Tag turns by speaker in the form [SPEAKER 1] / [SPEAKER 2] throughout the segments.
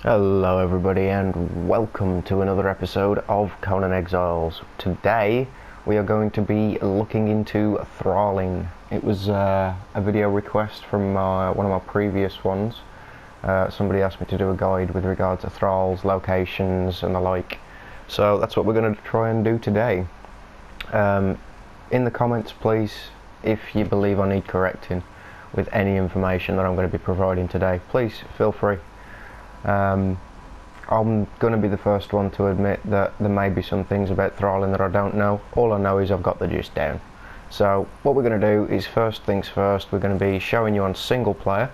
[SPEAKER 1] Hello everybody and welcome to another episode of Conan Exiles. Today we are going to be looking into thralling. It was a video request from one of my previous ones. Somebody asked me to do a guide with regard to thralls, locations and the like. So that's what we're going to try and do today. In the comments please, if you believe I need correcting with any information that I'm going to be providing today, please feel free. I'm going to be the first one to admit that there may be some things about thralling that I don't know. All I know is I've got the gist down. So what we're going to do is, first things first, we're going to be showing you on single player,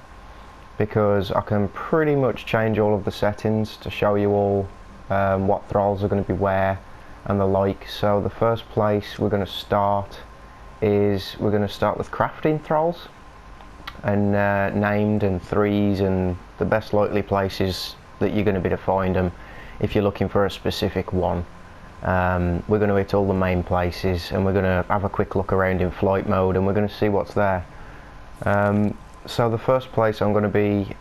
[SPEAKER 1] because I can pretty much change all of the settings to show you all what thralls are going to be where and the like. So the first place we're going to start is with crafting thralls and named and threes and the best likely places that you're going to be to find them if you're looking for a specific one. We're going to hit all the main places and we're going to have a quick look around in flight mode and we're going to see what's there. So the first place I'm going to be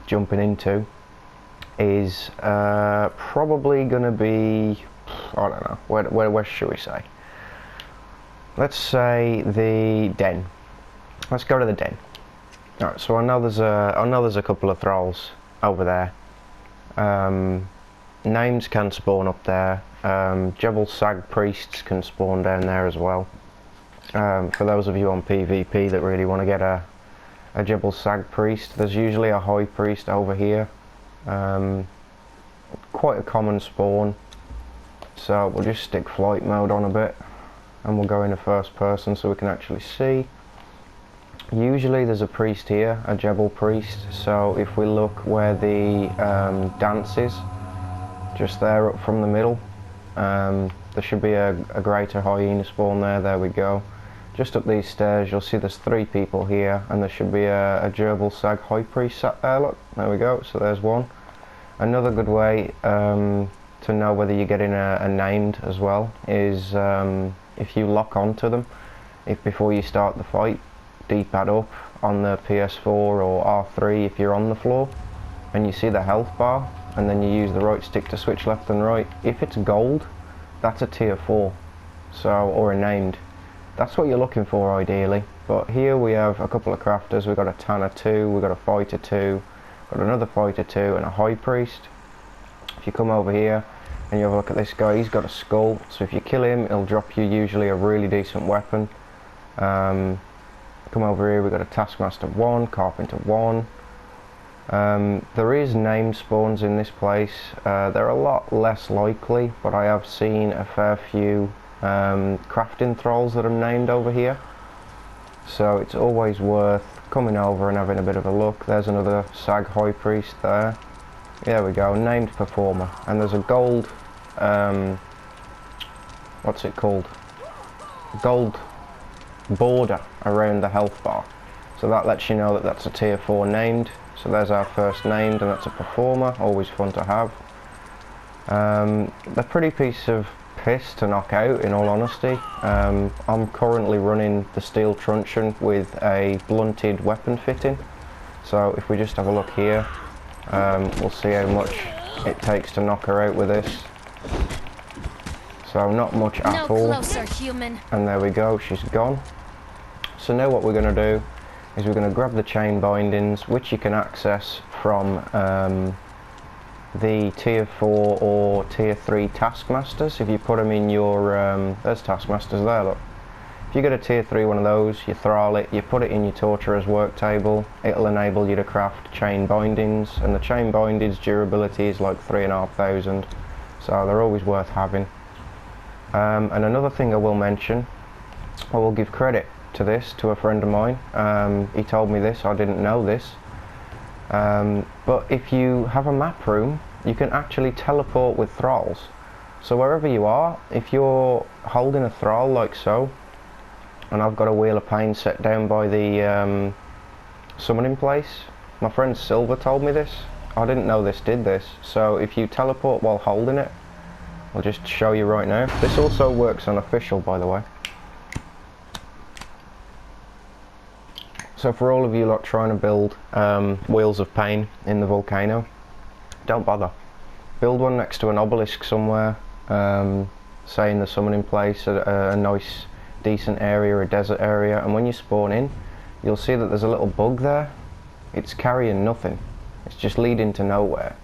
[SPEAKER 1] jumping into is probably going to be, I don't know, where should we say? Let's say the den. Let's go to the den. Alright, so I know there's a couple of thralls over there. Names can spawn up there. Jebel Sag priests can spawn down there as well. For those of you on PvP that really want to get a Jebel Sag priest, there's usually a high priest over here. Quite a common spawn. So we'll just stick flight mode on a bit and we'll go into first person so we can actually see. Usually there's a priest here, a Jebel priest, so if we look where the dance is, just there up from the middle, there should be a greater hyena spawn there we go. Just up these stairs you'll see there's 3 people here and there should be a Jebel Sag high priest sat there, look, there we go, so there's one. Another good way to know whether you're getting a named as well is if you lock onto them, before you start the fight, D-pad up on the PS4 or R3 if you're on the floor and you see the health bar and then you use the right stick to switch left and right. If it's gold, that's a tier 4, or a named. That's what you're looking for ideally. But here we have a couple of crafters. We've got a Tanner 2, we've got a Fighter 2, got another Fighter 2 and a High Priest. If you come over here and you have a look at this guy, he's got a skull, so if you kill him it'll drop you usually a really decent weapon. Come over here, we've got a Taskmaster 1, Carpenter 1. There is named spawns in this place. They're a lot less likely, but I have seen a fair few crafting thralls that are named over here. So it's always worth coming over and having a bit of a look. There's another Sag High Priest there. There we go, named performer. And there's a gold, what's it called? Gold border around the health bar, so that lets you know that that's a tier 4 named. So there's our first named and that's a performer, always fun to have. A pretty piece of piss to knock out, in all honesty. I'm currently running the steel truncheon with a blunted weapon fitting, so if we just have a look here, we'll see how much it takes to knock her out with this. So not much at all.
[SPEAKER 2] Closer, human.
[SPEAKER 1] And there we go, she's gone. So now what we're going to do is we're going to grab the chain bindings, which you can access from the tier 4 or tier 3 taskmasters. If you put them in your, there's taskmasters there, look. If you get a tier 3 one of those, you thrall it, you put it in your torturer's work table, it'll enable you to craft chain bindings, and the chain bindings durability is like 3,500, so they're always worth having. And another thing I will mention, I will give credit to this to a friend of mine. He told me this, I didn't know this, but if you have a map room you can actually teleport with thralls. So wherever you are, if you're holding a thrall like so, and I've got a Wheel of Pain set down by the summoning place, my friend Silver told me this, I didn't know this did this. So if you teleport while holding it, I'll just show you right now. This also works on official, by the way. So for all of you lot trying to build Wheels of Pain in the Volcano, don't bother. Build one next to an obelisk somewhere, say in the summoning place, a nice decent area, a desert area, and when you spawn in, you'll see that there's a little bug there. It's carrying nothing. It's just leading to nowhere.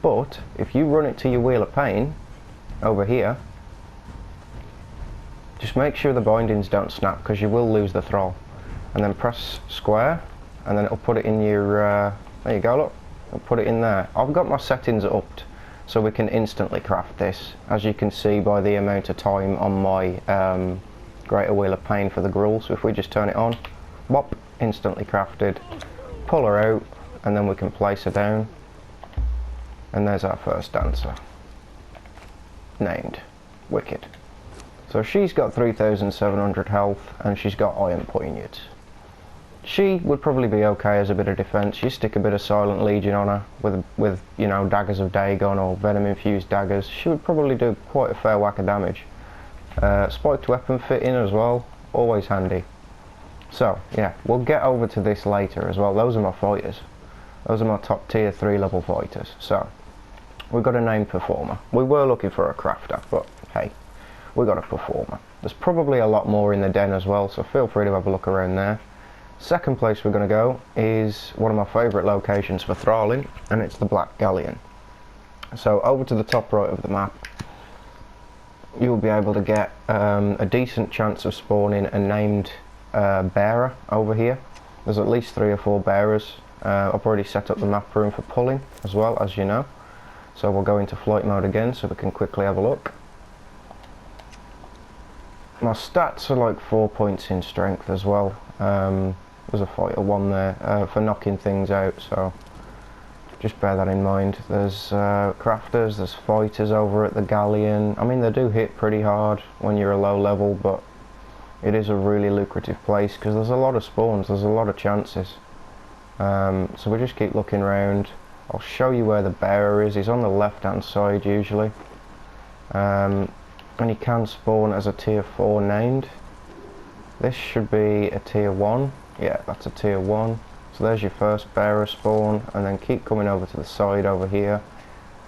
[SPEAKER 1] But if you run it to your Wheel of Pain over here, just make sure the bindings don't snap, because you will lose the thrall. And then press square, and then it'll put it in your, there you go, look, it'll put it in there. I've got my settings upped so we can instantly craft this, as you can see by the amount of time on my Greater Wheel of Pain for the gruel. So if we just turn it on, whop, instantly crafted. Pull her out, and then we can place her down. And there's our first dancer. Named Wicked. So she's got 3,700 health, and she's got iron poignards. She would probably be okay as a bit of defense. You stick a bit of Silent Legion on her with you know, daggers of Dagon or venom infused daggers. She would probably do quite a fair whack of damage. Spiked weapon fit in as well, always handy. So yeah, we'll get over to this later as well. Those are my fighters. Those are my top tier 3 level fighters. So we've got a named performer. We were looking for a crafter, but hey, we got a performer. There's probably a lot more in the den as well, so feel free to have a look around there. Second place we're going to go is one of my favourite locations for thralling, and it's the Black Galleon. So over to the top right of the map, you'll be able to get a decent chance of spawning a named bearer over here. There's at least 3 or 4 bearers. I've already set up the map room for pulling as well, as you know. So we'll go into flight mode again so we can quickly have a look. My stats are like 4 points in strength as well. There's a fighter 1 there for knocking things out, so just bear that in mind. There's crafters, there's fighters over at the Galleon. I mean, they do hit pretty hard when you're a low level, but it is a really lucrative place because there's a lot of spawns, there's a lot of chances. So we just keep looking around. I'll show you where the bearer is. He's on the left hand side usually. And he can spawn as a tier 4 named. This should be a tier 1. Yeah, that's a tier 1. So there's your first bearer spawn, and then keep coming over to the side over here,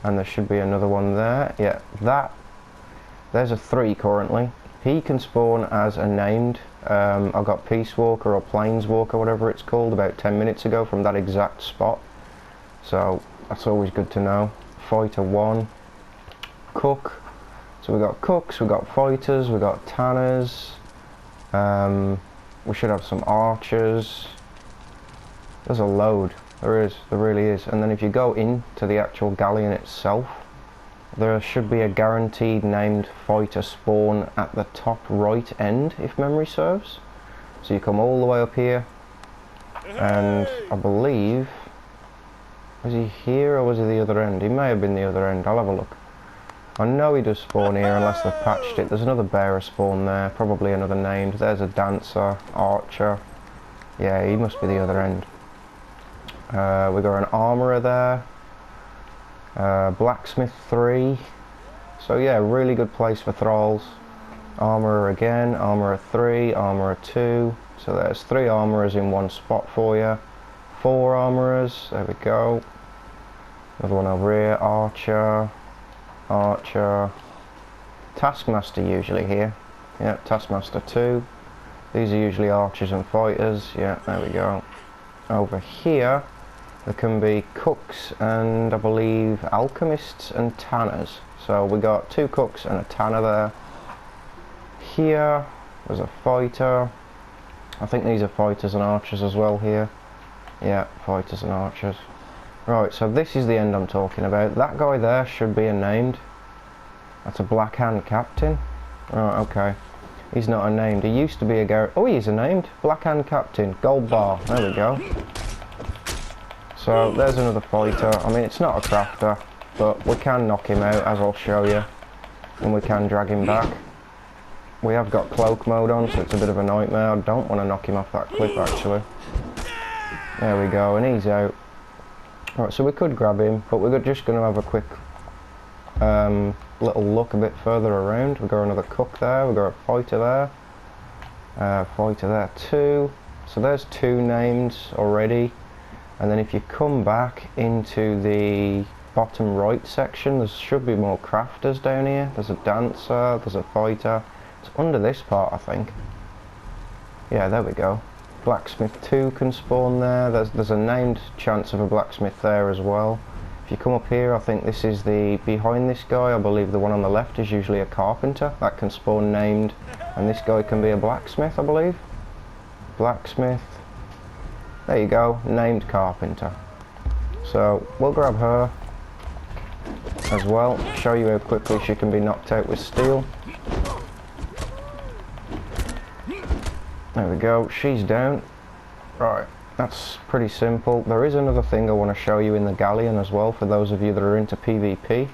[SPEAKER 1] and there should be another one there. Yeah, there's a 3 currently. He can spawn as a named. I got Peace Walker or Planeswalker, whatever it's called, about 10 minutes ago from that exact spot. So that's always good to know. Fighter 1. Cook. So we got cooks, we got fighters, we got tanners. We should have some archers. There's a load. There really is. And then if you go into the actual Galleon itself, there should be a guaranteed named fighter spawn at the top right end, if memory serves. So you come all the way up here, and I believe, was he here or was he the other end? He may have been the other end. I'll have a look. I know he does spawn here unless they've patched it. There's another bearer spawn there, probably another named. There's a dancer, archer. Yeah, he must be the other end. We got an armourer there. Blacksmith 3. So yeah, really good place for thralls. Armourer again, armourer 3, armourer 2. So there's 3 armourers in one spot for you. 4 armourers, there we go. Another one over here, archer. Archer, taskmaster usually here. Yeah, taskmaster 2. These are usually archers and fighters. Yeah, there we go. Over here there can be cooks and I believe alchemists and tanners. So we got 2 cooks and a tanner there. Here there's a fighter. I think these are fighters and archers as well here. Yeah, fighters and archers. Right, so this is the end I'm talking about. That guy there should be a named. That's a Black Hand Captain. Right, okay. He's not a named. He used to be a oh, he is a named. Black Hand Captain. Gold bar. There we go. So there's another fighter. I mean, it's not a crafter, but we can knock him out, as I'll show you. And we can drag him back. We have got cloak mode on, so it's a bit of a nightmare. I don't want to knock him off that cliff, actually. There we go, and he's out. Right, so we could grab him, but we're just going to have a quick little look a bit further around. We've got another cook there, we've got a fighter there too. So there's 2 names already. And then if you come back into the bottom right section. There should be more crafters down here. There's a dancer, there's a fighter. It's under this part, I think. Yeah, there we go. Blacksmith 2 can spawn there. There's a named chance of a blacksmith there as well. If you come up here, I think this is the, behind this guy, I believe the one on the left is usually a carpenter. That can spawn named, and this guy can be a blacksmith, I believe. Blacksmith. There you go, named carpenter. So, we'll grab her as well, show you how quickly she can be knocked out with steel. There we go, she's down. Right, that's pretty simple. There is another thing I want to show you in the Galleon as well, for those of you that are into PvP.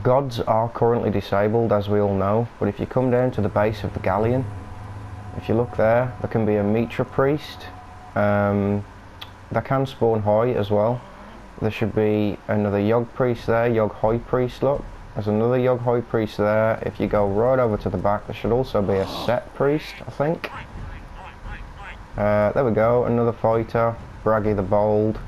[SPEAKER 1] Gods are currently disabled, as we all know, but if you come down to the base of the Galleon, if you look there, there can be a Mitra priest. They can spawn high as well. There should be another Yogg priest there, Yogg high priest, look. There's another Yogg high priest there. If you go right over to the back, there should also be a Set priest, I think. There we go, another fighter, Braggy the Bold.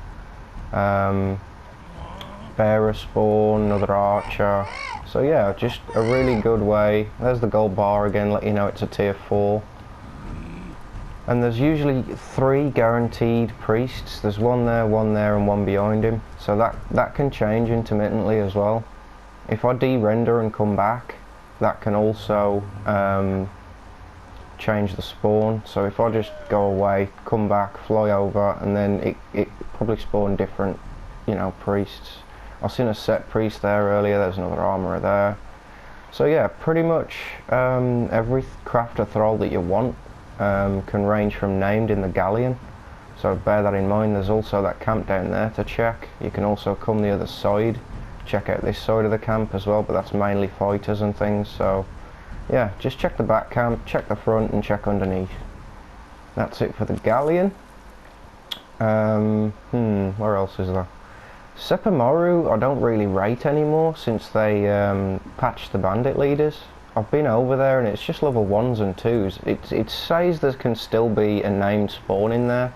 [SPEAKER 1] Bearer spawn, another archer. So yeah, just a really good way. There's the gold bar again, let you know it's a tier 4. And there's usually 3 guaranteed priests. There's one there, and one behind him. So that can change intermittently as well. If I de-render and come back, that can also change the spawn. So if I just go away, come back, fly over, and then it probably spawn different, you know, priests. I've seen a Set priest there earlier, there's another armourer there. So yeah, pretty much every crafter thrall that you want can range from named in the Galleon. So bear that in mind. There's also that camp down there to check. You can also come the other side, check out this side of the camp as well, but that's mainly fighters and things. So yeah, just check the back camp, check the front, and check underneath. That's it for the Galleon. Where else is there? Sephiroth I don't really rate anymore since they patched the bandit leaders. I've been over there and it's just level 1s and 2s. It says there can still be a named spawn in there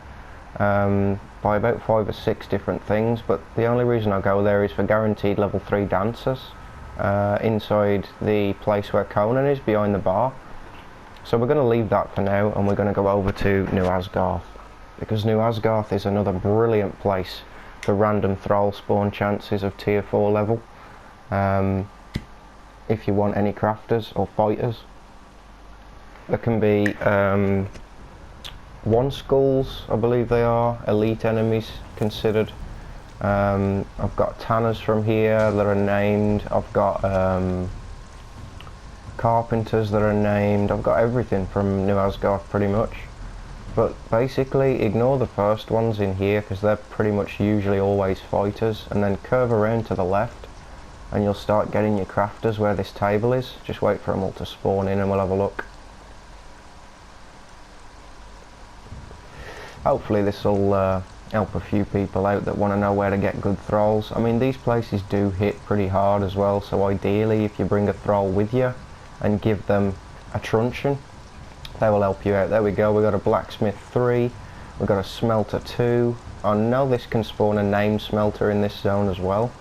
[SPEAKER 1] by about 5 or 6 different things, but the only reason I go there is for guaranteed level 3 dancers inside the place where Conan is, behind the bar. So we're going to leave that for now and we're going to go over to New Asagarth, because New Asagarth is another brilliant place for random thrall spawn chances of tier 4 level. If you want any crafters or fighters, there can be 1 skulls, I believe they are, elite enemies considered. I've got tanners from here that are named. I've got carpenters that are named. I've got everything from New Asagarth pretty much. But basically ignore the first ones in here because they're pretty much usually always fighters, and then curve around to the left and you'll start getting your crafters where this table is. Just wait for them all to spawn in and we'll have a look. Hopefully this will help a few people out that want to know where to get good thralls. I mean, these places do hit pretty hard as well, so ideally if you bring a thrall with you and give them a truncheon, they will help you out. There we go, we got a blacksmith 3, we've got a smelter 2. I know this can spawn a named smelter in this zone as well.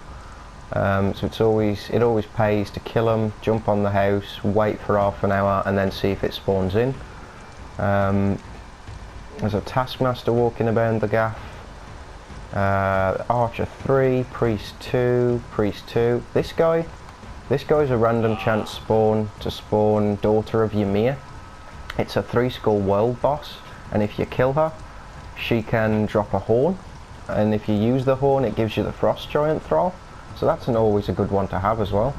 [SPEAKER 1] So it always pays to kill them, jump on the house, wait for half an hour and then see if it spawns in. There's a taskmaster walking about the gaff. Archer 3, priest 2, priest 2. This guy's a random chance spawn to spawn Daughter of Ymir. It's a 3 skull world boss, and if you kill her, she can drop a horn, and if you use the horn it gives you the frost giant thrall, so that's always a good one to have as well.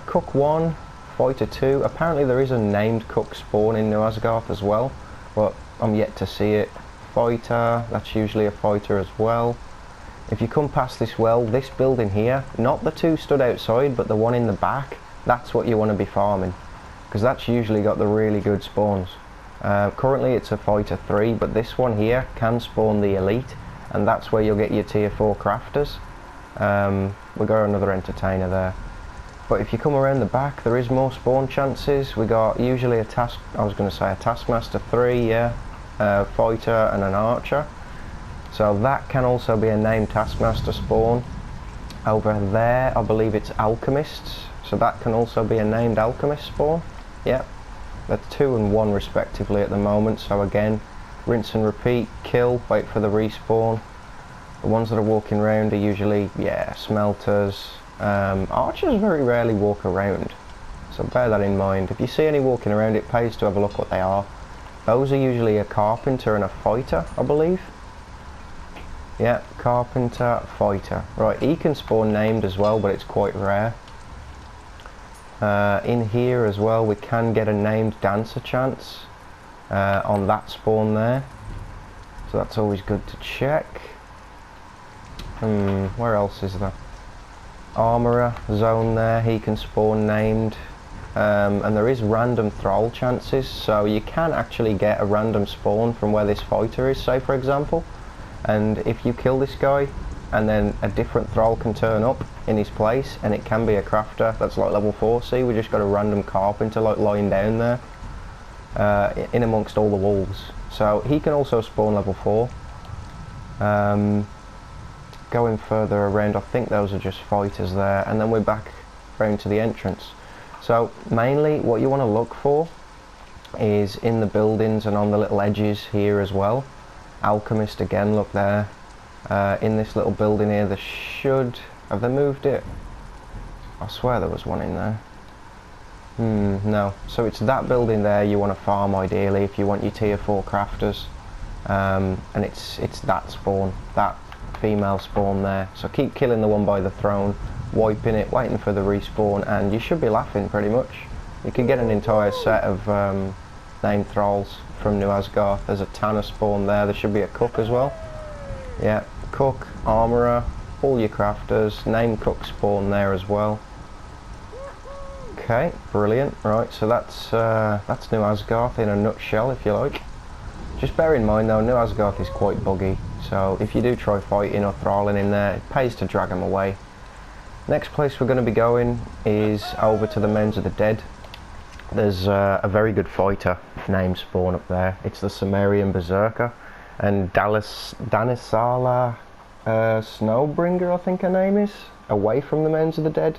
[SPEAKER 1] Cook 1, fighter 2, apparently there is a named cook spawn in New Asagarth as well, but I'm yet to see it. Fighter, that's usually a fighter as well. If you come past this well, this building here, not the 2 stood outside but the one in the back, that's what you want to be farming, because that's usually got the really good spawns. Currently it's a fighter 3, but this one here can spawn the elite, and that's where you'll get your tier 4 crafters. We got another entertainer there. But if you come around the back, there is more spawn chances. We got usually a taskmaster 3, yeah, a fighter and an archer. So that can also be a named taskmaster spawn. Over there, I believe it's alchemists, so that can also be a named alchemist spawn. Yep, that's 2 and 1 respectively at the moment, so again, rinse and repeat, kill, wait for the respawn. The ones that are walking around are usually, yeah, smelters. Archers very rarely walk around, so bear that in mind. If you see any walking around, it pays to have a look what they are. Those are usually a carpenter and a fighter, I believe. Yeah, carpenter, fighter. Right, he can spawn named as well, but it's quite rare. In here as well, we can get a named dancer chance on that spawn there. So that's always good to check. Where else is there? Armourer zone there, he can spawn named. And there is random thrall chances, so you can actually get a random spawn from where this fighter is, say for example. And if you kill this guy, and then a different thrall can turn up in his place, and it can be a crafter that's like level 4. See, we just got a random carpenter like lying down there in amongst all the wolves. So he can also spawn level 4. Going further around, I think those are just fighters there, and then we're back round to the entrance. So mainly what you want to look for is in the buildings and on the little edges here as well. Alchemist again, look there. In this little building here, there should... have they moved it? I swear there was one in there. No. So it's that building there you want to farm ideally if you want your tier 4 crafters. And it's that spawn, that female spawn there. So keep killing the one by the throne, wiping it, waiting for the respawn, and you should be laughing pretty much. You can get an entire set of named thralls from New Asagarth. There's a tanner spawn there, there should be a cook as well. Yeah, cook, armourer, all your crafters, named cook spawn there as well. Okay, brilliant. Right, so that's New Asagarth in a nutshell, if you like. Just bear in mind though, New Asagarth is quite buggy, so if you do try fighting or thralling in there, it pays to drag them away. Next place we're going to be going is over to the Mounds of the Dead. There's a very good fighter named spawn up there. It's the Sumerian Berserker, and Danisala Snowbringer, I think her name is, away from the Mounds of the Dead.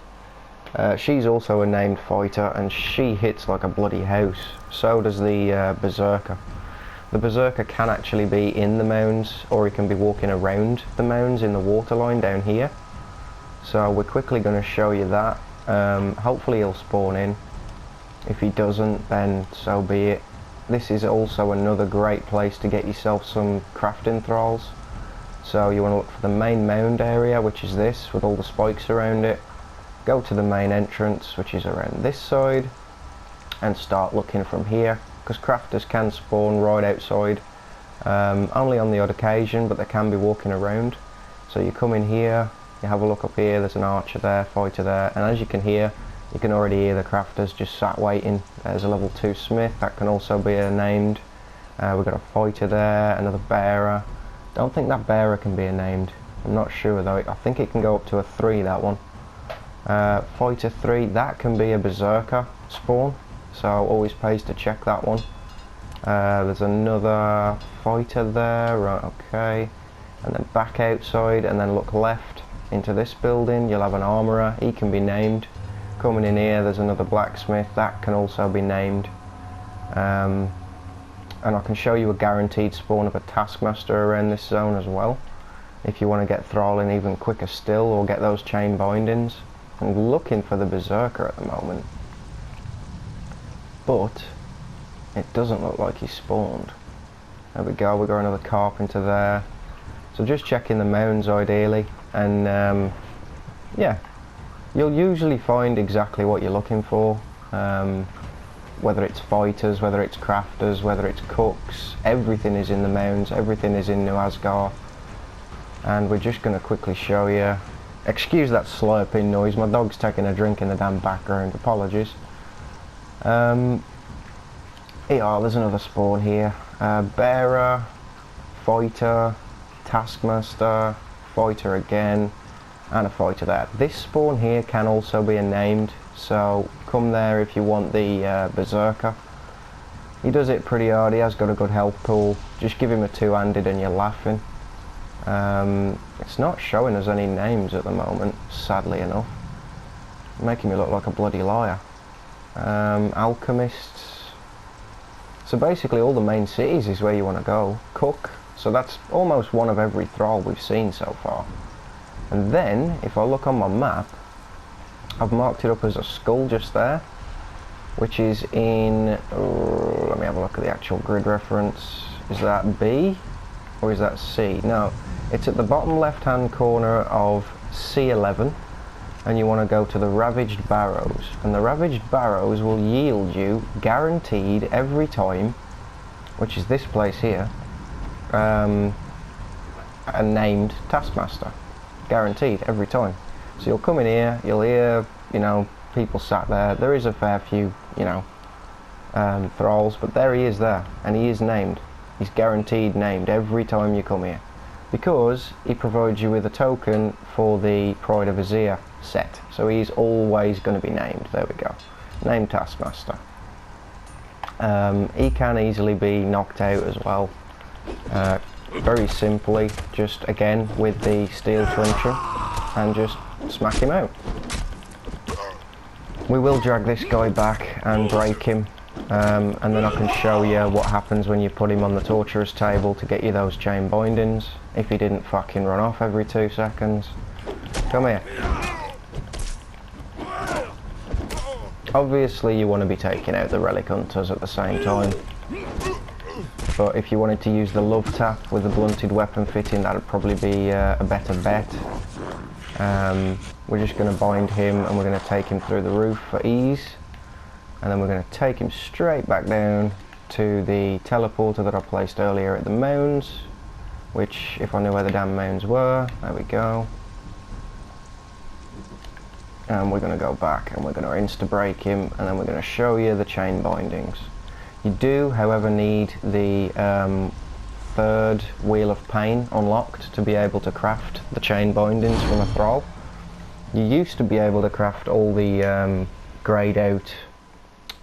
[SPEAKER 1] She's also a named fighter, and she hits like a bloody house. So does the Berserker. The Berserker can actually be in the mounds, or he can be walking around the mounds in the waterline down here. So we're quickly going to show you that. Hopefully he'll spawn in. If he doesn't, then so be it. This is also another great place to get yourself some crafting thralls. So you want to look for the main mound area, which is this, with all the spikes around it. Go to the main entrance, which is around this side, and start looking from here, because crafters can spawn right outside, only on the odd occasion, but they can be walking around. So you come in here, you have a look up here, there's an archer there, fighter there, and as you can hear, you can already hear the crafters just sat waiting. There's a level 2 smith, that can also be a named. We've got a fighter there, another bearer. Don't think that bearer can be a named, I'm not sure though. I think it can go up to a 3, that one. Fighter 3, that can be a berserker spawn, so always pays to check that one. There's another fighter there, right, okay. And then back outside, and then look left into this building, you'll have an armourer, he can be named. Coming in here, there's another blacksmith, that can also be named. And I can show you a guaranteed spawn of a taskmaster around this zone as well, if you want to get thralling even quicker still, or get those chain bindings. I'm looking for the berserker at the moment, but it doesn't look like he's spawned. There we go, we got another carpenter there. So just checking the mounds ideally, and yeah, you'll usually find exactly what you're looking for, whether it's fighters, whether it's crafters, whether it's cooks. Everything is in the mounds, everything is in New Asagarth, and we're just going to quickly show you. Excuse that slurping noise, my dog's taking a drink in the damn background, apologies. Yeah, there's another spawn here. Bearer, fighter, taskmaster, fighter again, and a fighter there. This spawn here can also be a named, so come there if you want the berserker. He does it pretty hard, he has got a good health pool. Just give him a two-handed and you're laughing. It's not showing us any names at the moment, sadly enough. Making me look like a bloody liar. Alchemists. So basically all the main cities is where you want to go. Cook. So that's almost one of every thrall we've seen so far. And then, if I look on my map, I've marked it up as a skull just there, which is in... let me have a look at the actual grid reference. Is that B? Or is that C? No, it's at the bottom left hand corner of C11, and you want to go to the Ravaged Barrows, and the Ravaged Barrows will yield you, guaranteed every time, which is this place here, a named taskmaster. Guaranteed every time. So you'll come in here, you'll hear, you know, people sat there. There is a fair few, you know, thralls, but there he is there, and he is named. He's guaranteed named every time you come here, because he provides you with a token for the Pride of Azir set. So he's always going to be named. There we go. Named taskmaster. He can easily be knocked out as well. Very simply, just again with the steel truncheon, and just smack him out. We will drag this guy back and break him, and then I can show you what happens when you put him on the torturer's table to get you those chain bindings, if he didn't fucking run off every 2 seconds. Come here. Obviously you want to be taking out the Relic Hunters at the same time, but if you wanted to use the love tap with the blunted weapon fitting, that would probably be a better bet. We're just going to bind him, and we're going to take him through the roof for ease, and then we're going to take him straight back down to the teleporter that I placed earlier at the Mounds, which, if I knew where the damn Mounds were, there we go. And we're going to go back and we're going to insta-break him, and then we're going to show you the chain bindings. You do, however, need the 3rd Wheel of Pain unlocked to be able to craft the chain bindings from a thrall. You used to be able to craft all the greyed out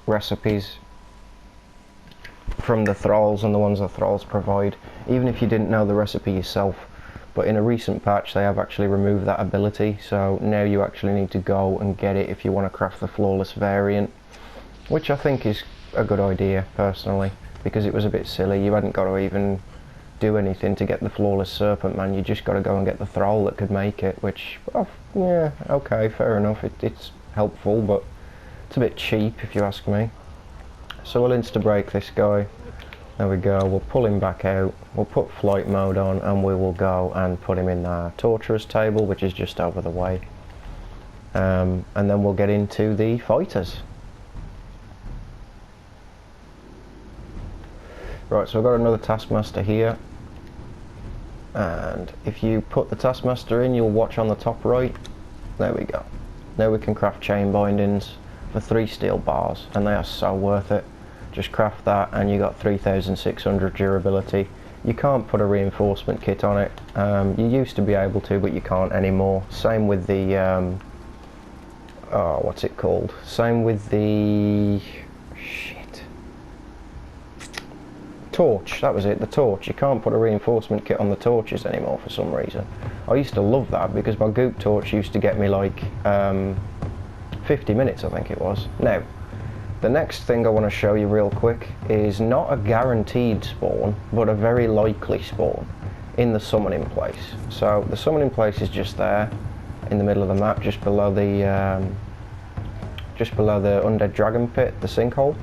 [SPEAKER 1] recipes from the thralls and the ones the thralls provide, even if you didn't know the recipe yourself. But in a recent patch they have actually removed that ability, so now you actually need to go and get it if you want to craft the flawless variant, which I think is a good idea personally, because it was a bit silly. You hadn't got to even do anything to get the flawless serpent man, you just got to go and get the thrall that could make it, which, oh, yeah, okay, fair enough, it's helpful, but it's a bit cheap if you ask me. So we'll insta-break this guy. There we go, we'll pull him back out, we'll put flight mode on, and we will go and put him in the torturer's table, which is just over the way. And then we'll get into the fighters. Right, so I've got another taskmaster here, and if you put the taskmaster in, you'll watch on the top right. There we go. Now we can craft chain bindings for 3 steel bars, and they are so worth it. Just craft that and you got 3600 durability. You can't put a reinforcement kit on it. You used to be able to, but you can't anymore. Same with the oh, what's it called? Same with the torch, that was it, the torch. You can't put a reinforcement kit on the torches anymore for some reason. I used to love that because my goop torch used to get me like 50 minutes, I think it was. Now, the next thing I want to show you real quick is not a guaranteed spawn, but a very likely spawn in the summoning place. So the summoning place is just there in the middle of the map, just below the undead dragon pit, the sinkhole.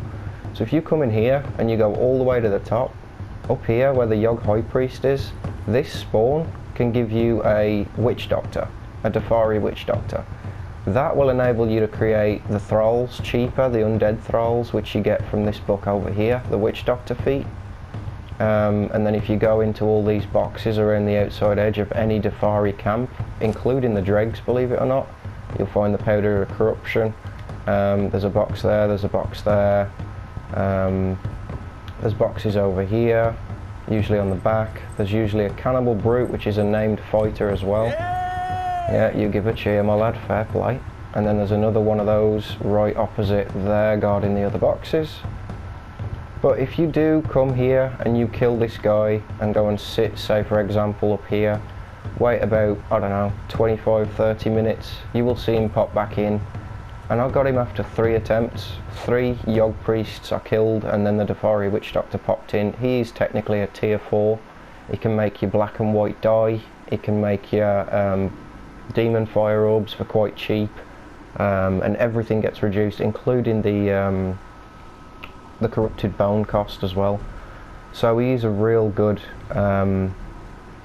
[SPEAKER 1] So if you come in here and you go all the way to the top, up here where the Yogg High Priest is, this spawn can give you a Witch Doctor, a Dafari Witch Doctor. That will enable you to create the thralls cheaper, the undead thralls, which you get from this book over here, the Witch Doctor feat. And then if you go into all these boxes around the outside edge of any Dafari camp, including the dregs, believe it or not, you'll find the Powder of Corruption. There's a box there, there's a box there. There's boxes over here, usually on the back. There's usually a Cannibal Brute, which is a named fighter as well. Yeah, you give a cheer, my lad, fair play. And then there's another one of those right opposite there, guarding the other boxes. But if you do come here and you kill this guy and go and sit, say for example up here, wait about, I don't know, 25-30 minutes, you will see him pop back in. And I got him after 3 attempts. 3 Yogg priests I killed, and then the Defari Witch Doctor popped in. He is technically a tier 4. He can make you black and white dye. He can make you demon fire orbs for quite cheap. And everything gets reduced, including the corrupted bone cost as well. So he's a real good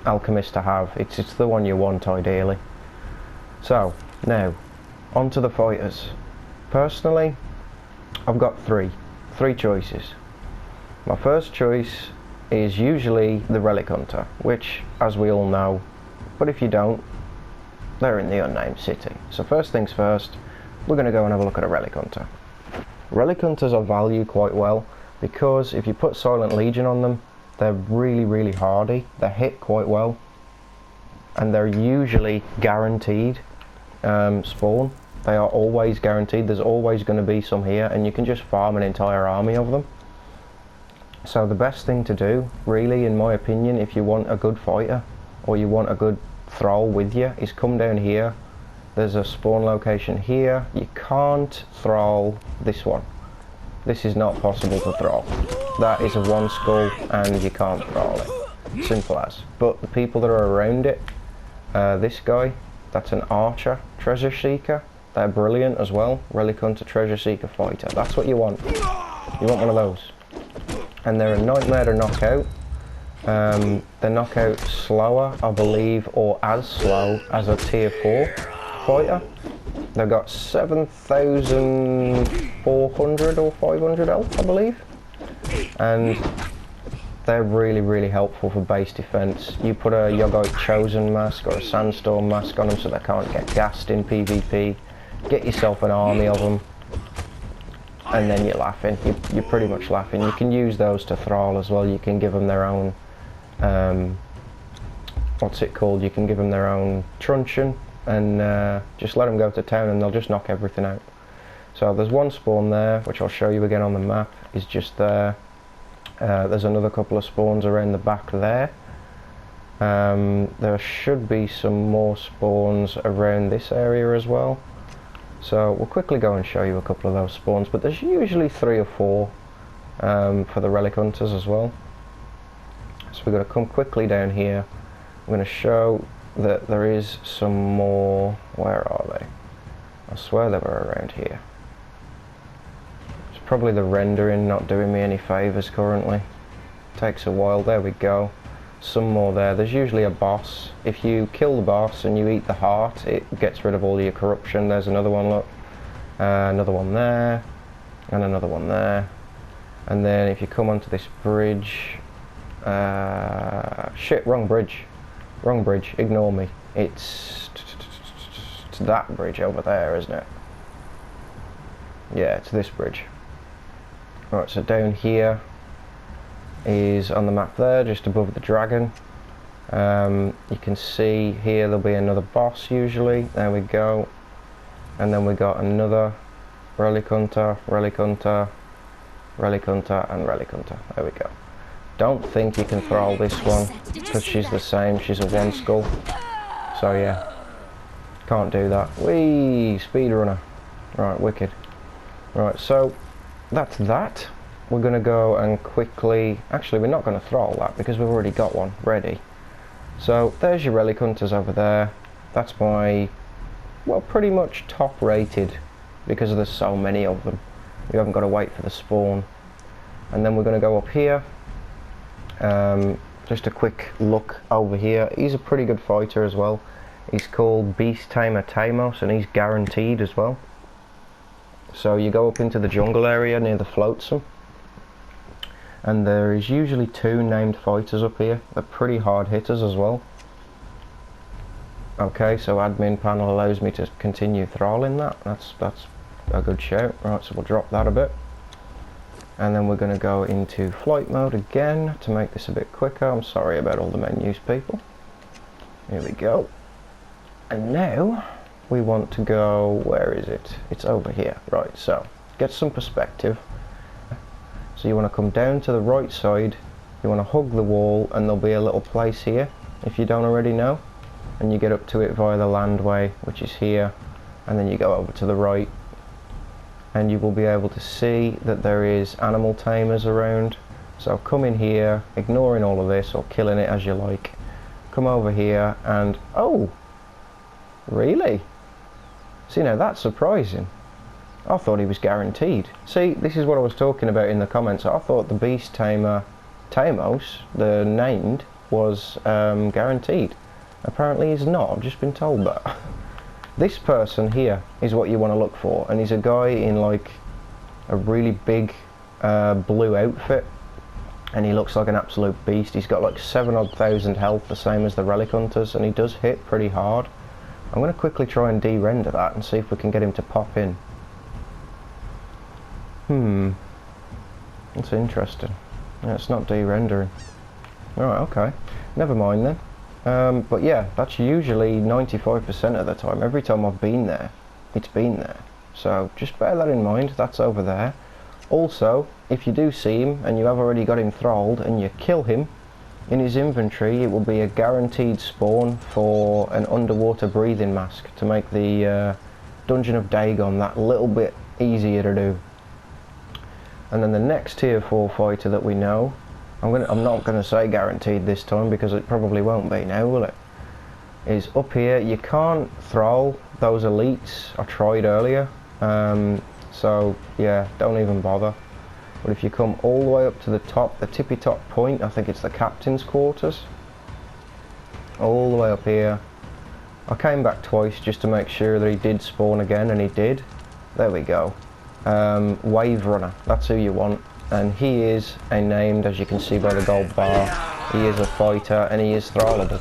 [SPEAKER 1] alchemist to have. It's the one you want ideally. So now on to the fighters. Personally, I've got three choices. My first choice is usually the Relic Hunter, which, as we all know, but if you don't, they're in the unnamed city. So first things first, we're going to go and have a look at a Relic Hunter. Relic Hunters I value quite well because if you put Silent Legion on them, they're really hardy, they hit quite well, and they're usually guaranteed spawn. They are always guaranteed, there's always going to be some here, and you can just farm an entire army of them. So the best thing to do, really, in my opinion, if you want a good fighter, or you want a good thrall with you, is come down here. There's a spawn location here. You can't thrall this one. This is not possible to thrall. That is a 1 skull, and you can't thrall it. Simple as. But the people that are around it, this guy, that's an archer, treasure seeker. They're brilliant as well. Relic Hunter, treasure seeker, fighter. That's what you want. You want one of those. And they're a nightmare to knock out. They knock out slower, I believe, or as slow as a tier 4 fighter. They've got 7,400 or 500 health, I believe. And they're really helpful for base defense. You put a Yoggite Chosen mask or a Sandstorm mask on them so they can't get gassed in PvP. Get yourself an army of them, and then you're laughing. You're pretty much laughing. You can use those to thrall as well. You can give them their own, what's it called? You can give them their own truncheon, and just let them go to town and they'll just knock everything out. So there's one spawn there, which I'll show you again on the map, is just there. There's another couple of spawns around the back there. There should be some more spawns around this area as well. So we'll quickly go and show you a couple of those spawns, but there's usually 3 or 4 for the Relic Hunters as well. So we're going to come quickly down here. I'm going to show that there is some more. Where are they? I swear they were around here. It's probably the rendering not doing me any favours currently. Takes a while. There we go. Some more there. There's usually a boss. If you kill the boss and you eat the heart, it gets rid of all your corruption. There's another one, look. Another one there. And another one there. And then if you come onto this bridge... shit, wrong bridge. Wrong bridge. Ignore me. It's that bridge over there, isn't it? Yeah, it's this bridge. Right, so down here is on the map there, just above the dragon. You can see here there'll be another boss usually. There we go. And then we got another Relic Hunter, Relic Hunter, Relic Hunter, and Relic Hunter. There we go. Don't think you can thrall this one because she's the same. She's a 1 skull. So yeah, can't do that. Whee! Speedrunner. Right, wicked. Right, so that's that. We're going to go and quickly... Actually, we're not going to thrall that because we've already got one ready. So, there's your Relic Hunters over there. That's my... well, pretty much top rated because there's so many of them. We haven't got to wait for the spawn. And then we're going to go up here. Just a quick look over here. He's a pretty good fighter as well. He's called Beast Tamer Tamos, and he's guaranteed as well. So you go up into the jungle area near the flotsam. And there is usually 2 named fighters up here. They're pretty hard hitters as well. Okay, so admin panel allows me to continue thralling that. That's a good shout. Right, so we'll drop that a bit. And then we're going to go into flight mode again to make this a bit quicker. I'm sorry about all the menus, people. Here we go. And now we want to go... where is it? It's over here. Right, so get some perspective. So you want to come down to the right side, you want to hug the wall, and there'll be a little place here, if you don't already know, and you get up to it via the landway, which is here, and then you go over to the right, and you will be able to see that there is animal tamers around. So come in here, ignoring all of this, or killing it as you like, come over here and, oh, really? See, now that's surprising. I thought he was guaranteed. See, this is what I was talking about in the comments. I thought the beast tamer, Tamos, the named, was guaranteed. Apparently he's not, I've just been told that. This person here is what you want to look for, and he's a guy in like a really big blue outfit, and he looks like an absolute beast. He's got like 7,000 health, the same as the Relic Hunters, and he does hit pretty hard. I'm going to quickly try and de-render that and see if we can get him to pop in. That's interesting. Yeah, it's not de-rendering. Alright, okay. Never mind then. But yeah, that's usually 95% of the time. Every time I've been there, it's been there. So just bear that in mind. That's over there. Also, if you do see him and you have already got him thralled and you kill him, in his inventory it will be a guaranteed spawn for an underwater breathing mask to make the Dungeon of Dagon that little bit easier to do. And then the next tier 4 fighter that we know, I'm not going to say guaranteed this time because it probably won't be now, will it? Is up here. You can't thrall those elites. I tried earlier, so yeah, don't even bother. But if you come all the way up to the top, the tippy top point, I think it's the captain's quarters, all the way up here. I came back twice just to make sure that he did spawn again, and he did. There we go. Wave runner, that's who you want, and he is a named, as you can see by the gold bar. He is a fighter and he is thrallable.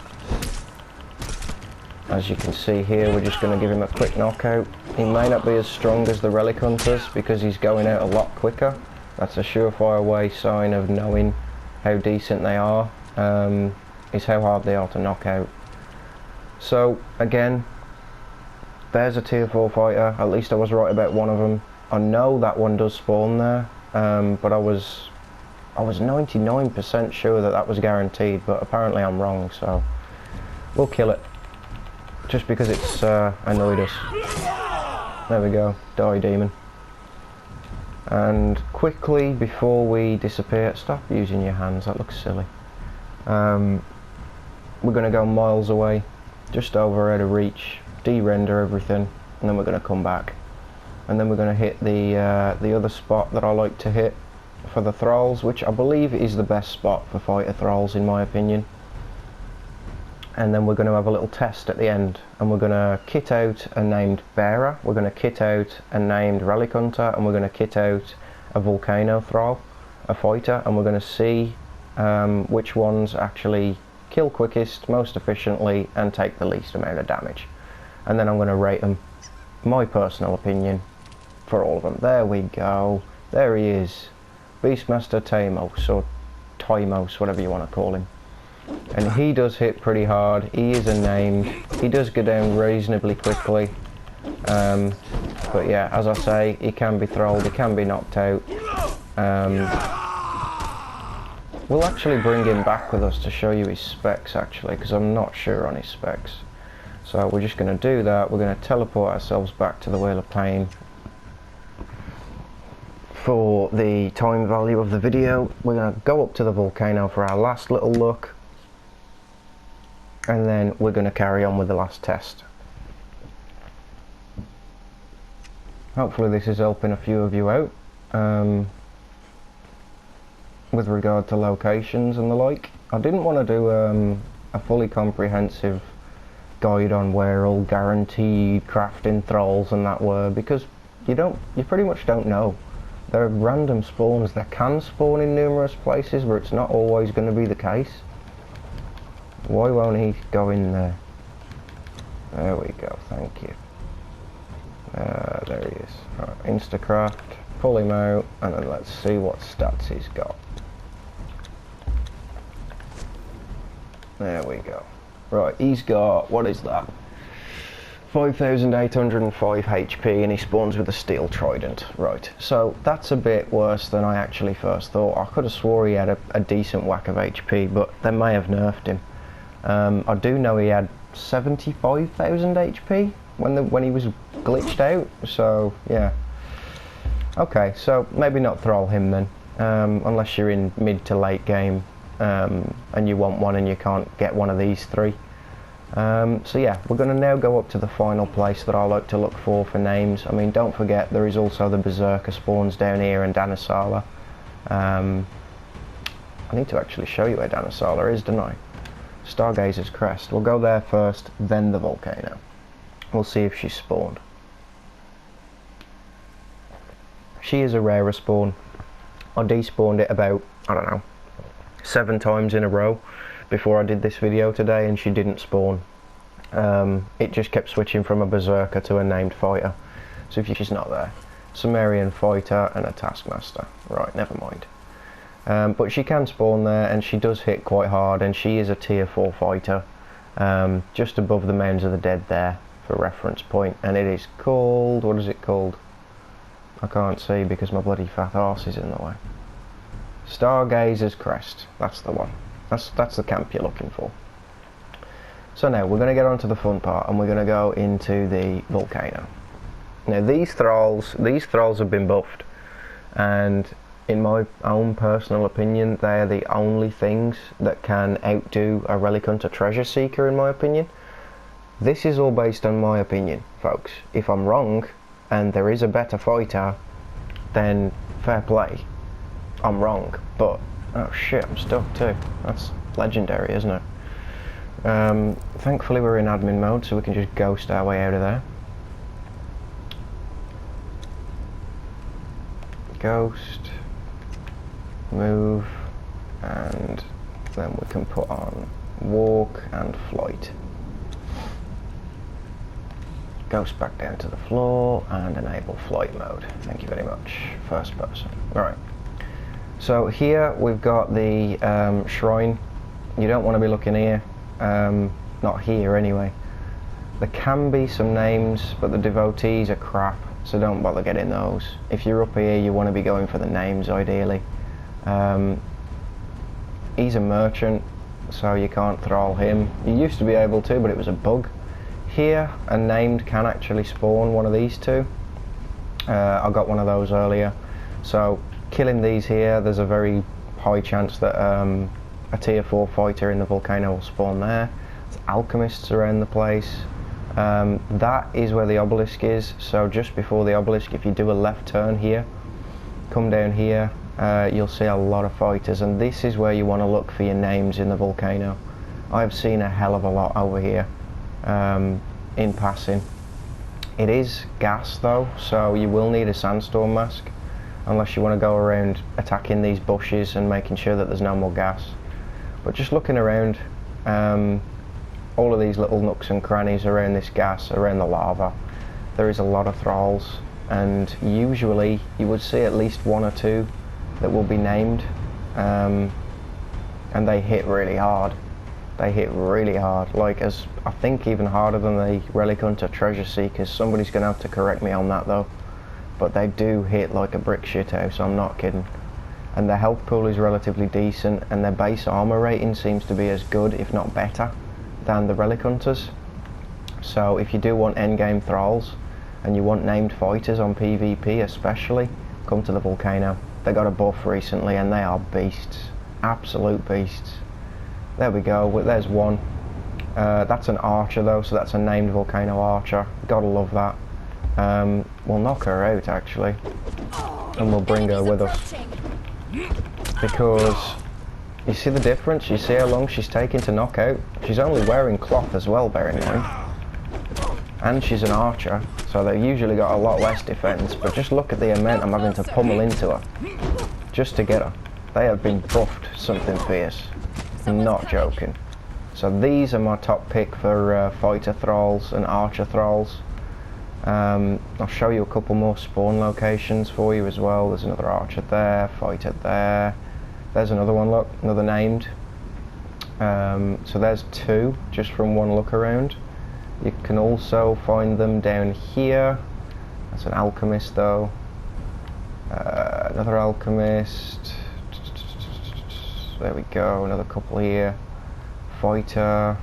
[SPEAKER 1] As you can see here, we're just going to give him a quick knockout. He may not be as strong as the Relic Hunters because he's going out a lot quicker. That's a surefire way sign of knowing how decent they are, is how hard they are to knock out. So again, there's a tier 4 fighter. At least I was right about one of them. I know that one does spawn there, but I was 99% sure that that was guaranteed, but apparently I'm wrong, so we'll kill it. Just because it's annoyed us. There we go, die demon. And quickly, before we disappear, stop using your hands, that looks silly. We're going to go miles away, just over out of reach, de-render everything, and then we're going to come back. And then we're going to hit the other spot that I like to hit for the thralls, which I believe is the best spot for fighter thralls in my opinion. And then we're going to have a little test at the end, and we're going to kit out a named bearer, we're going to kit out a named Relic Hunter, and we're going to kit out a Volcano thrall, a fighter, and we're going to see which ones actually kill quickest, most efficiently, and take the least amount of damage. And then I'm going to rate them, my personal opinion, for all of them. There we go, there he is, Beastmaster Tamos, or Tymos, whatever you want to call him. And he does hit pretty hard. He is a named. He does go down reasonably quickly. But yeah, as I say, he can be thralled, he can be knocked out. We'll actually bring him back with us to show you his specs actually, because I'm not sure on his specs. So we're just going to do that. We're going to teleport ourselves back to the Wheel of Pain. For the time value of the video, we're going to go up to the volcano for our last little look. And then we're going to carry on with the last test. Hopefully this is helping a few of you out with regard to locations and the like. I didn't want to do a fully comprehensive guide on where all guaranteed crafting thralls and that were, because you pretty much don't know. There are random spawns that can spawn in numerous places where it's not always going to be the case. Why won't he go in there? There we go, thank you. There he is. Right, Instacraft, pull him out, and then let's see what stats he's got. There we go. Right, he's got, what is that? 5,805 HP and he spawns with a steel trident. Right, so that's a bit worse than I actually first thought. I could have swore he had a decent whack of HP, but they may have nerfed him. I do know he had 75,000 HP when he was glitched out, so yeah. Okay, so maybe not thrall him then, unless you're in mid to late game and you want one and you can't get one of these three. So yeah, we're going to now go up to the final place that I like to look for names. I mean, don't forget there is also the Berserker spawns down here and Danasala. I need to actually show you where Danasala is, don't I? Stargazer's Crest. We'll go there first, then the Volcano. We'll see if she's spawned. She is a rarer spawn. I despawned it about, I don't know, 7 times in a row before I did this video today, and she didn't spawn. It just kept switching from a Berserker to a named fighter. So if she's not there, Sumerian fighter and a taskmaster. Right, never mind. But she can spawn there, and she does hit quite hard, and she is a tier 4 fighter, just above the Mounds of the Dead there for reference point, and it is called, what is it called? I can't see because my bloody fat arse is in the way. Stargazer's Crest, that's the one. That's the camp you're looking for. So now we're going to get on to the fun part, and we're going to go into the Volcano. Now these thralls have been buffed, and in my own personal opinion they are the only things that can outdo a Relic Hunter treasure seeker, in my opinion. This is all based on my opinion, folks. If I'm wrong and there is a better fighter, then fair play, I'm wrong. But oh shit, I'm stuck too. That's legendary, isn't it? Thankfully we're in admin mode, so we can just ghost our way out of there. Ghost, move, and then we can put on walk and flight. Ghost back down to the floor and enable flight mode. Thank you very much. First person. Alright. So here we've got the shrine. You don't want to be looking here. Not here anyway. There can be some names, but the devotees are crap, so don't bother getting those. If you're up here, you want to be going for the names ideally. He's a merchant, so you can't thrall him. You used to be able to, but it was a bug. Here, a named can actually spawn one of these two. I got one of those earlier. So killing these here, there's a very high chance that a tier 4 fighter in the Volcano will spawn there. There's alchemists around the place. That is where the obelisk is, so just before the obelisk, if you do a left turn here, come down here, you'll see a lot of fighters, and this is where you want to look for your names in the Volcano. I've seen a hell of a lot over here in passing. It is gas though, so you will need a sandstorm mask unless you want to go around attacking these bushes and making sure that there's no more gas. But just looking around, all of these little nooks and crannies around this gas, around the lava, there is a lot of thralls, and usually you would see at least 1 or 2 that will be named, and they hit really hard. They hit really hard, like as I think even harder than the Relic Hunter treasure seekers. Somebody's going to have to correct me on that though, but they do hit like a brick shithouse, I'm not kidding. And their health pool is relatively decent, and their base armor rating seems to be as good, if not better, than the Relic Hunters. So if you do want endgame thralls and you want named fighters on PvP especially, come to the Volcano. They got a buff recently and they are beasts, absolute beasts. There we go, there's one. That's an archer though, so that's a named Volcano archer. Gotta love that. We'll knock her out actually, and we'll bring her with us, because you see the difference? You see how long she's taking to knock out? She's only wearing cloth as well, bear in mind. And she's an archer, so they've usually got a lot less defense, but just look at the amount I'm having to pummel into her just to get her. They have been buffed something fierce. I'm not joking. So these are my top pick for fighter thralls and archer thralls. I'll show you a couple more spawn locations for you as well. There's another archer there, fighter there. There's another one, look, another named. So there's 2 just from one look around. You can also find them down here. That's an alchemist though. Another alchemist. There we go, another couple here. Fighter.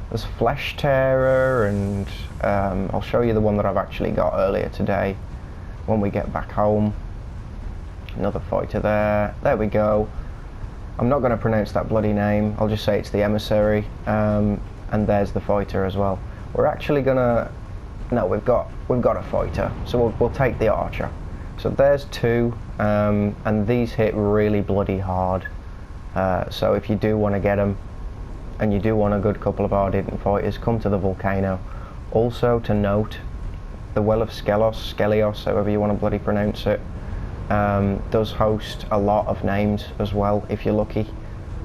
[SPEAKER 1] There's Flesh Tearer, and I'll show you the one that I've actually got earlier today when we get back home. Another fighter there. There we go. I'm not going to pronounce that bloody name. I'll just say it's the emissary. And there's the fighter as well. We're actually gonna. No, we've got a fighter, so we'll take the archer. So there's two, and these hit really bloody hard. So if you do want to get them, and you do want a good couple of hard-hitting fighters, come to the Volcano. Also to note, the Well of Skelios, however you want to bloody pronounce it, does host a lot of names as well, if you're lucky.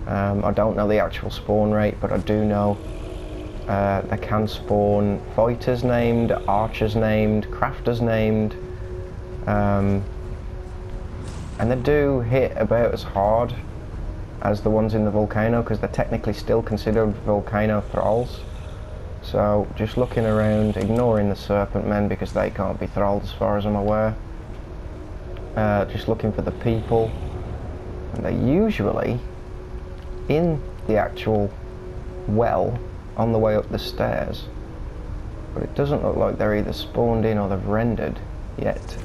[SPEAKER 1] I don't know the actual spawn rate, but I do know they can spawn fighters named, archers named, crafters named, and they do hit about as hard as the ones in the Volcano, because they're technically still considered Volcano Thralls. So just looking around, ignoring the Serpent Men because they can't be Thralled as far as I'm aware. Just looking for the people, and they're usually in the actual well on the way up the stairs, but it doesn't look like they're either spawned in or they've rendered yet.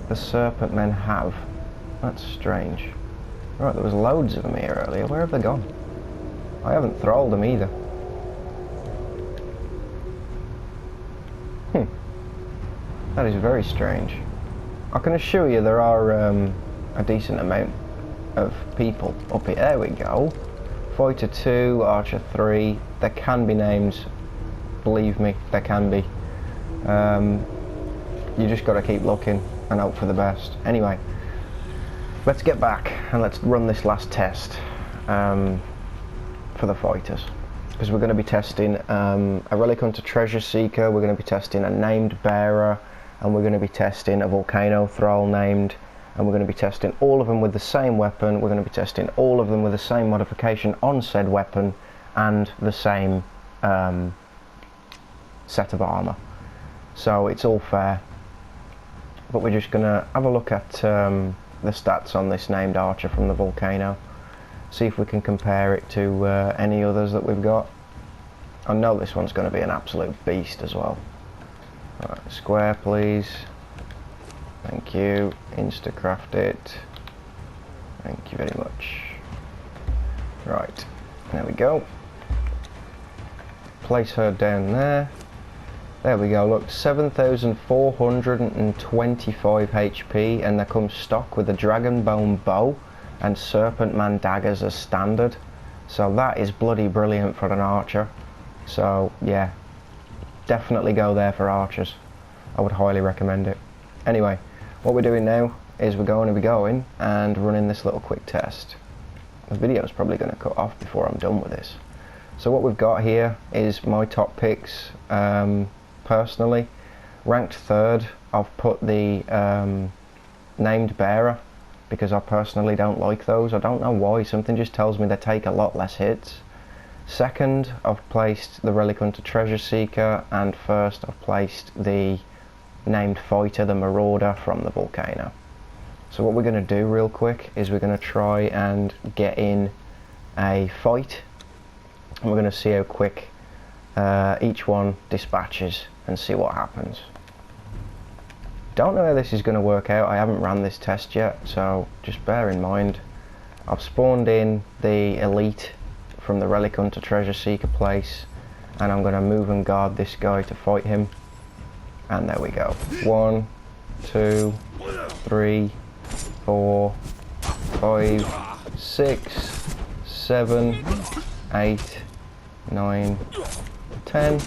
[SPEAKER 1] The Serpent Men have. That's strange. Right, there was loads of them here earlier. Where have they gone? I haven't thralled them either. That is very strange. I can assure you there are a decent amount of people up here. There we go. Fighter 2, Archer 3. There can be names. Believe me, there can be. You just got to keep looking and hope for the best. Anyway, let's get back and let's run this last test for the fighters, because we're going to be testing a Relic Hunter Treasure Seeker, we're going to be testing a named Bearer, and we're going to be testing a Volcano Thrall named, and we're going to be testing all of them with the same weapon. We're going to be testing all of them with the same modification on said weapon and the same set of armour. So it's all fair, but we're just going to have a look at the stats on this named archer from the Volcano, see if we can compare it to any others that we've got. I know this one's going to be an absolute beast as well. Right, square please. Thank you. Instacraft it. Thank you very much. Right, there we go. Place her down there. There we go, look, 7,425 HP, and they come stock with a Dragon Bone bow and Serpent Man daggers as standard. So that is bloody brilliant for an archer. So yeah, definitely go there for archers. I would highly recommend it. Anyway, what we're doing now is we're going to be going and running this little quick test. The video is probably going to cut off before I'm done with this. So what we've got here is my top picks. Personally, ranked third, I've put the named Bearer, because I personally don't like those. I don't know why, something just tells me they take a lot less hits. Second, I've placed the Relic Hunter Treasure Seeker, and first I've placed the named Fighter, the Marauder from the Volcano. So what we're going to do real quick is we're going to try and get in a fight, and we're going to see how quick each one dispatches and see what happens. Don't know how this is going to work out. I haven't ran this test yet, so just bear in mind. I've spawned in the elite from the Relic Hunter Treasure Seeker place, and I'm going to move and guard this guy to fight him. And there we go. 1, 2, 3, 4, 5, 6, 7, 8, 9, 10.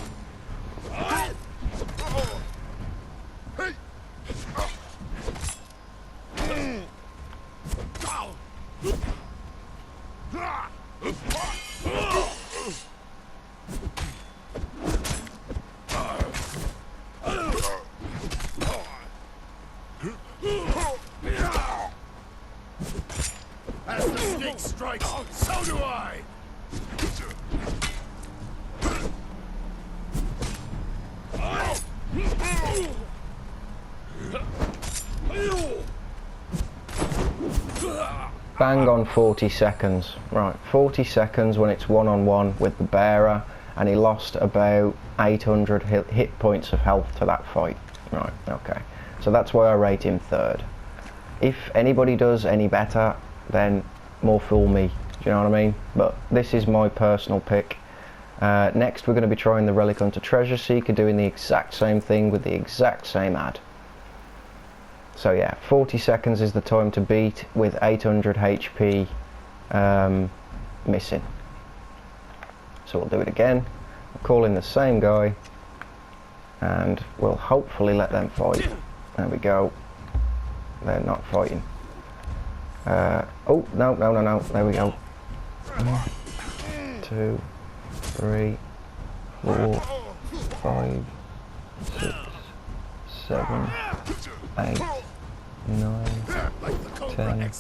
[SPEAKER 2] As the snake strikes, so do I!
[SPEAKER 1] bang on 40 seconds. Right, 40 seconds when it's one-on-one with the bearer, and he lost about 800 hit points of health to that fight. Right, okay. So that's why I rate him third. If anybody does any better, then more fool me. Do you know what I mean? But this is my personal pick. Next we're going to be trying the Relic Hunter Treasure Seeker, doing the exact same thing with the exact same ad. So yeah, 40 seconds is the time to beat with 800 HP missing. So we'll do it again. I'll call in the same guy and we'll hopefully let them fight. There we go. They're not fighting. Oh, no, there we go. 1, 2, 3, 4, 5, 6, 7, 8, 9, 10,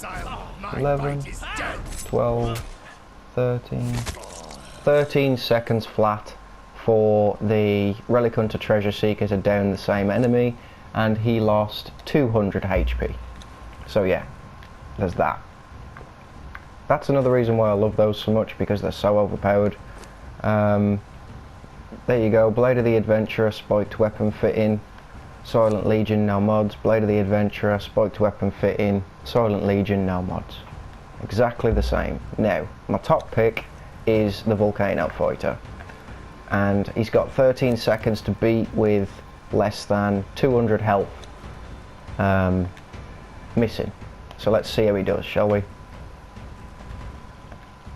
[SPEAKER 1] 11, 12, 13. 13 seconds flat for the Relic Hunter Treasure Seeker to down the same enemy, and he lost 200 HP. So yeah, there's that. That's another reason why I love those so much, because they're so overpowered. There you go, Blade of the Adventurer, spiked weapon fitting, Silent Legion, no mods. Blade of the Adventurer, spiked weapon fitting, Silent Legion, no mods. Exactly the same. Now, my top pick is the Volcano fighter, and he's got 13 seconds to beat with less than 200 health missing. So let's see how he does, shall we?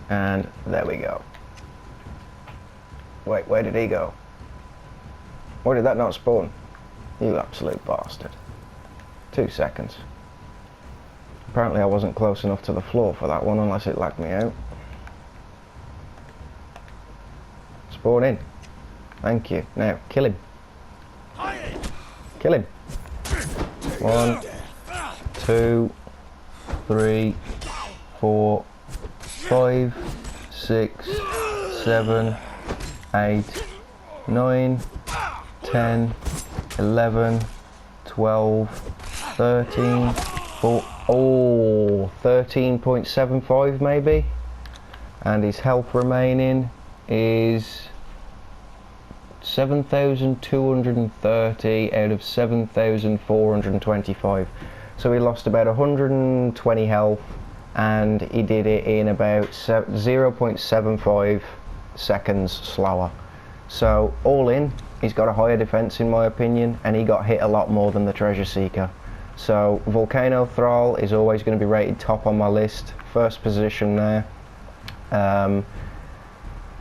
[SPEAKER 1] And there we go. Wait, where did he go? Why did that not spawn? You absolute bastard. 2 seconds. Apparently I wasn't close enough to the floor for that one, unless it lagged me out. Spawn in. Thank you. Now, kill him. Kill him. 1, 2, 3, 4, 5, 6, 7, 8, 9, 10, 11, 12, 13, 4, oh, 13.75 maybe. And his health remaining is 7,230 out of 7,425. So he lost about 120 health, and he did it in about 0.75 seconds slower. So all in, he's got a higher defense in my opinion, and he got hit a lot more than the Treasure Seeker. So Volcano Thrall is always going to be rated top on my list, first position there.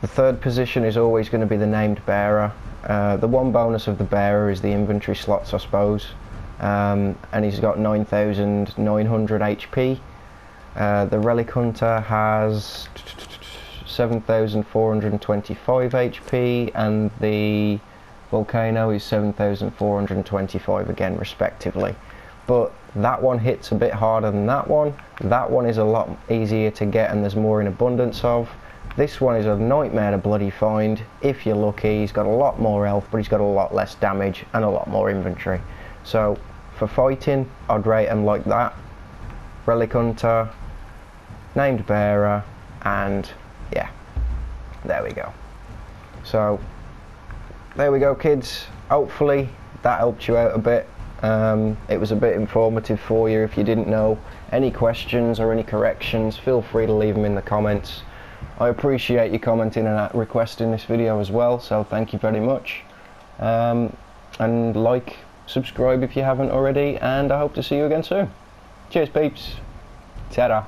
[SPEAKER 1] The third position is always going to be the named bearer. The one bonus of the bearer is the inventory slots, I suppose, and he's got 9,900 HP. The Relic Hunter has 7,425 HP, and the Volcano is 7,425 again, respectively. But that one hits a bit harder than that one. That one is a lot easier to get, and there's more in abundance of. This one is a nightmare to bloody find. If you're lucky, he's got a lot more health, but he's got a lot less damage and a lot more inventory. So for fighting, I'd rate him like that. Relic Hunter, named bearer, and yeah, there we go. So there we go, kids. Hopefully that helped you out a bit. It was a bit informative for you. If you didn't know, any questions or any corrections, feel free to leave them in the comments. I appreciate you commenting and requesting this video as well, so thank you very much. And like, subscribe if you haven't already, and I hope to see you again soon. Cheers peeps. Ta-da.